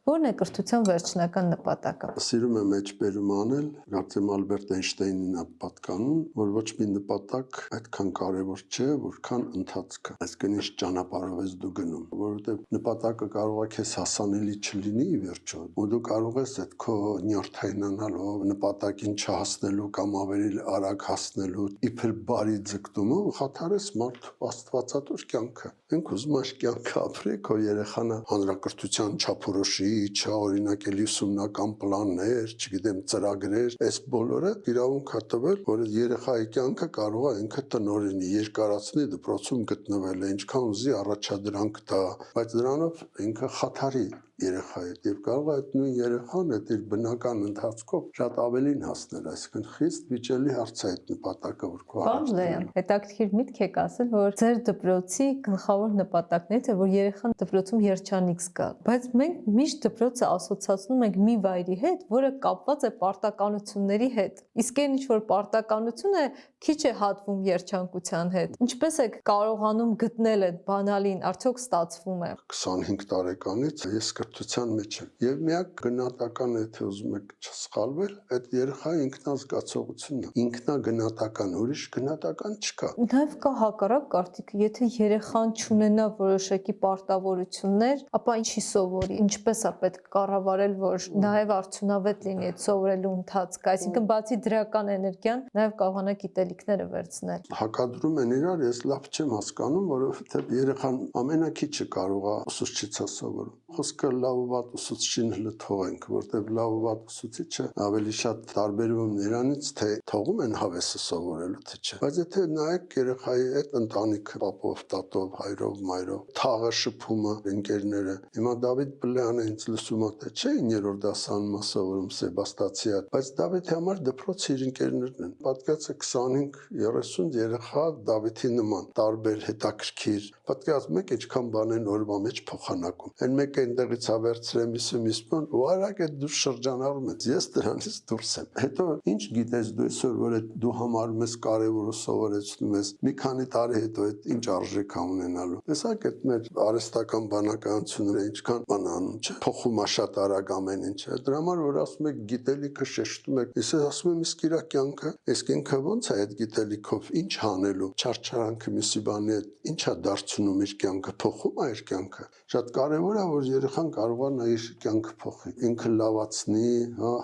Որն է կրթության վերջնական նպատակը։ Սիրում եմ մեջբերում անել, կարծեմ Ալբերտ Էյնշտեյնին է պատկանում, որ ոչ մի նպատակ այդքան կարևոր չէ, որքան ընթացքը։ Այսինքն ինչ ճանապարհով ես դու գնում, որովհետև նպատակը կարող է քեզ հասանելի չլինի ի վերջո, ու դու կարող ես այդ քո նյարդայնանալով նպատակին չհասնելու կամ ավելի արագ հասնելու իբր բարի ձգտումով խաթարես մարդու աստվածատուր կյանքը։ Մենք ուզում ենք կյանքը ապրի, քո երեխան հանրակրթության չափորոշի, չօրինակելի ուսումնական պլաններ, չգիտեմ, ծրագրեր, այս բոլորը իրավունք է տվել, որ երեխայի կյանքը կարող է ինքը տնօրինի, երկարացնի, դպրոցում գտնվել է, ինչքան ուզի առաջադրանք տա, բայց դրանով ինքը խաթարի երեխայի եւ կարող է այդ նույն երեխան այդ իր բնական ընթացքով շատ ավելին հասնել, այսինքն խիստ վիճելի հարց է այդ նպատակը, որ քո Բանլեյան, հետաքրքիր միտք եք ասել, որ ձեր դպրոցի գլխավոր նպատակներից է, որ երեխան դպրոցում երջանիկ զգա, բայց մենք միշտ դպրոցը ասոցացնում ենք մի վայրի հետ, որը կապված է պարտականությունների հետ։ Իսկ այն ինչ որ պարտականություն է, քիչ է հատվում երջանկության հետ։ Ինչպես եք կարողանում գտնել այդ բանալին, արդյոք ստացվում է։ 25 տարեկանից ես կրթության մեջ եմ եւ միակ գնահատականը, եթե ուզում եք չսխալվել, այդ երեխայի ինքնազգացողությունն է, ինքնագնահատական, ուրիշ գնահատական չկա։ Նաև կա հակառակ կարծիքը, եթե երեխան չունենա որոշակի պարտավորություններ, ապա ինչի սովորի, ինչպես է պետք կառավարել, որ նաև արդյունավետ լինի այդ սովորելու ընթացքը, այսինքն բացի դրական էներգիան, նաև կարողանա գիտելիքները վերցնել։ Հակադրում են իրար, ես լավ չեմ հասկանում, որովհետեւ երեխան ամենակիչը կարող է ուսուցչից սովորում։ Խոսքը լավ ու վատ ուսուցչին հլթողենք, որտեղ լավ ու վատ ուսուցիչը ավելի շատ տարբերվում նրանից, թե թողում են հավեսը սովորելու, թե չէ։ Բայց եթե նայեք երեխայի այդ ընտանիքը, պապով, տատով, հայրով, մայրով, թաղը, շփումը, ընկերները։ Հիմա Դավիթ Բլեանը ինձ լսում է, թե չէ 9-րդ դասանում սովորում Սեբաստիա, բայց Դավիթի համար դպրոցը իր ընկերներն են։ Պատկացը 25-30 երեխա Դավիթի նման, տարբեր հետաքրքիր։ Պատկացում եք ինչքան բան են օրվա մեջ փոխանակում։ Այն մեկը այնտեղից է վերցրեմ իսում, ու արագ է դու շրջանառում ես։ Ես դրանից դուրս եմ։ Հետո ինչ գիտես դու այսօր, որ դու համարում ես կարևոր ու սովորեցնում ես, մի քանի տարի հետո այդ ինչ արժեք է ունենալու։ Տեսակ այդ մեր արհեստական բանականությունները ինչքան բան անում, չէ՞։ Փոխում է շատ արագ ամեն ինչը։ Դրա համար որ ասում եք գիտելիքը շեշտում եք, ես ասում եմ իսկ իր կյանքը, իսկ ինքը ոնց է այդ գիտելիքով ինչ հանելու, չարչարանքը միսի բանի հետ ինչ է դարձնում իր կյանքը, փոխում է իր կյանքը։ Շատ կարևոր է որ երեխան կարողանա իր կյանքը փոխի, ինքը լավացնի,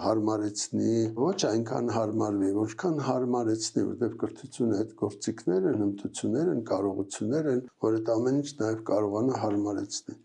հարմարեցնի, ոչ այնքան հարմարվի, որքան հարմարեցնի, որտեղ կրթությունը այդ գործիքներ են, հմտություններ են, կարողություններ են, որ այդ ամեն ինչ նաև կարողանա հարմարեցնել։